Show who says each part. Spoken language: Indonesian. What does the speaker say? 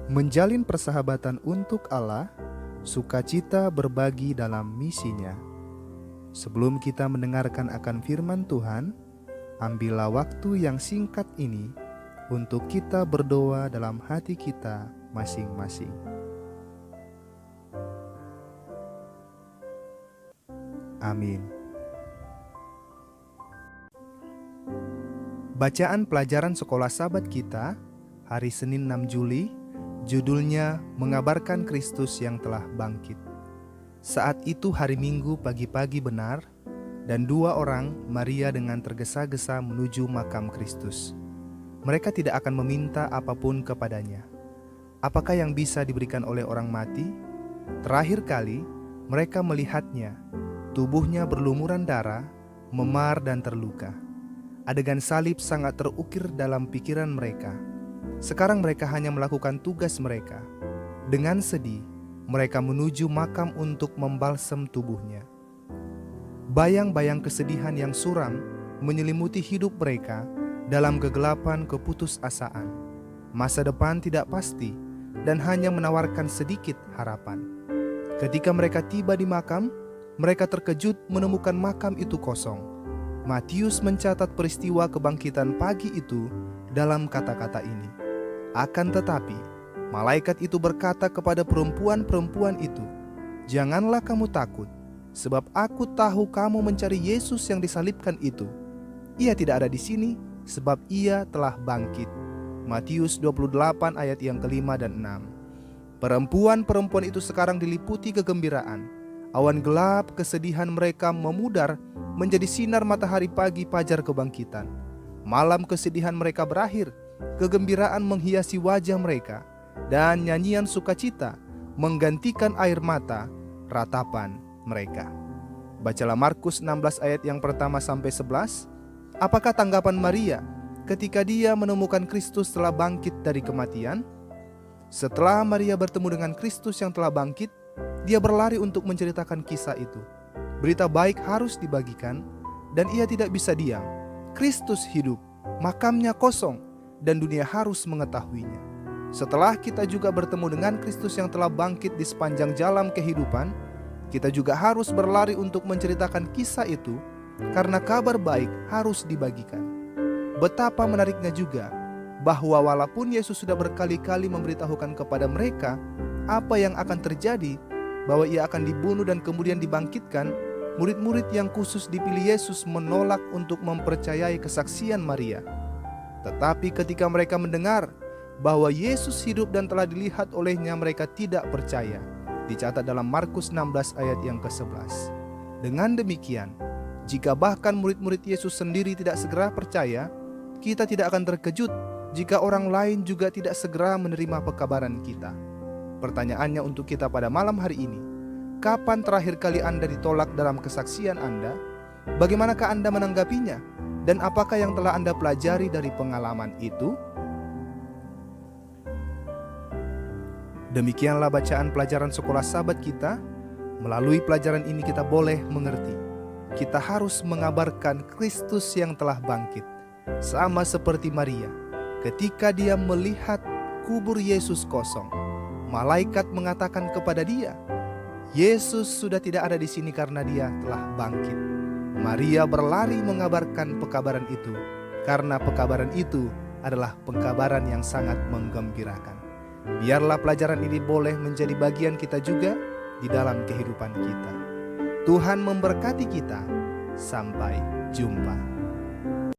Speaker 1: menjalin persahabatan untuk Allah, sukacita berbagi dalam misinya. Sebelum kita mendengarkan akan firman Tuhan, ambillah waktu yang singkat ini untuk kita berdoa dalam hati kita masing-masing. Amin. Bacaan pelajaran sekolah Sabat kita hari Senin 6 Juli, judulnya Mengabarkan Kristus yang telah bangkit. Saat itu hari Minggu pagi-pagi benar, dan dua orang, Maria dengan tergesa-gesa menuju makam Kristus. Mereka tidak akan meminta apapun kepadanya. Apakah yang bisa diberikan oleh orang mati? Terakhir kali mereka melihatnya, tubuhnya berlumuran darah, memar dan terluka. Adegan salib sangat terukir dalam pikiran mereka. Sekarang mereka hanya melakukan tugas mereka. Dengan sedih, mereka menuju makam untuk membalsem tubuhnya. Bayang-bayang kesedihan yang suram menyelimuti hidup mereka dalam kegelapan keputusasaan. Masa depan tidak pasti dan hanya menawarkan sedikit harapan. Ketika mereka tiba di makam, mereka terkejut menemukan makam itu kosong. Matius mencatat peristiwa kebangkitan pagi itu dalam kata-kata ini. Akan tetapi, malaikat itu berkata kepada perempuan-perempuan itu, "Janganlah kamu takut, sebab aku tahu kamu mencari Yesus yang disalibkan itu. Ia tidak ada di sini, sebab ia telah bangkit." Matius 28 ayat yang kelima dan 6. Perempuan-perempuan itu sekarang diliputi kegembiraan. Awan gelap kesedihan mereka memudar menjadi sinar matahari pagi fajar kebangkitan. Malam kesedihan mereka berakhir, kegembiraan menghiasi wajah mereka, dan nyanyian sukacita menggantikan air mata ratapan mereka. Bacalah Markus 16 ayat yang pertama sampai 11. Apakah tanggapan Maria ketika dia menemukan Kristus telah bangkit dari kematian? Setelah Maria bertemu dengan Kristus yang telah bangkit, dia berlari untuk menceritakan kisah itu. Berita baik harus dibagikan, dan ia tidak bisa diam. Kristus hidup, makamnya kosong, dan dunia harus mengetahuinya. Setelah kita juga bertemu dengan Kristus yang telah bangkit di sepanjang jalan kehidupan, kita juga harus berlari untuk menceritakan kisah itu, karena kabar baik harus dibagikan. Betapa menariknya juga, bahwa walaupun Yesus sudah berkali-kali memberitahukan kepada mereka apa yang akan terjadi, bahwa ia akan dibunuh dan kemudian dibangkitkan, murid-murid yang khusus dipilih Yesus menolak untuk mempercayai kesaksian Maria. Tetapi ketika mereka mendengar bahwa Yesus hidup dan telah dilihat olehnya, mereka tidak percaya. Dicatat dalam Markus 16 ayat yang ke-11. Dengan demikian, jika bahkan murid-murid Yesus sendiri tidak segera percaya, kita tidak akan terkejut jika orang lain juga tidak segera menerima pekabaran kita. Pertanyaannya untuk kita pada malam hari ini, kapan terakhir kali Anda ditolak dalam kesaksian Anda? Bagaimanakah Anda menanggapinya? Dan apakah yang telah Anda pelajari dari pengalaman itu? Demikianlah bacaan pelajaran sekolah Sabat kita. Melalui pelajaran ini kita boleh mengerti, kita harus mengabarkan Kristus yang telah bangkit. Sama seperti Maria, ketika dia melihat kubur Yesus kosong, malaikat mengatakan kepada dia, Yesus sudah tidak ada di sini karena dia telah bangkit. Maria berlari mengabarkan pekabaran itu, karena pekabaran itu adalah pekabaran yang sangat menggembirakan. Biarlah pelajaran ini boleh menjadi bagian kita juga di dalam kehidupan kita. Tuhan memberkati kita. Sampai jumpa.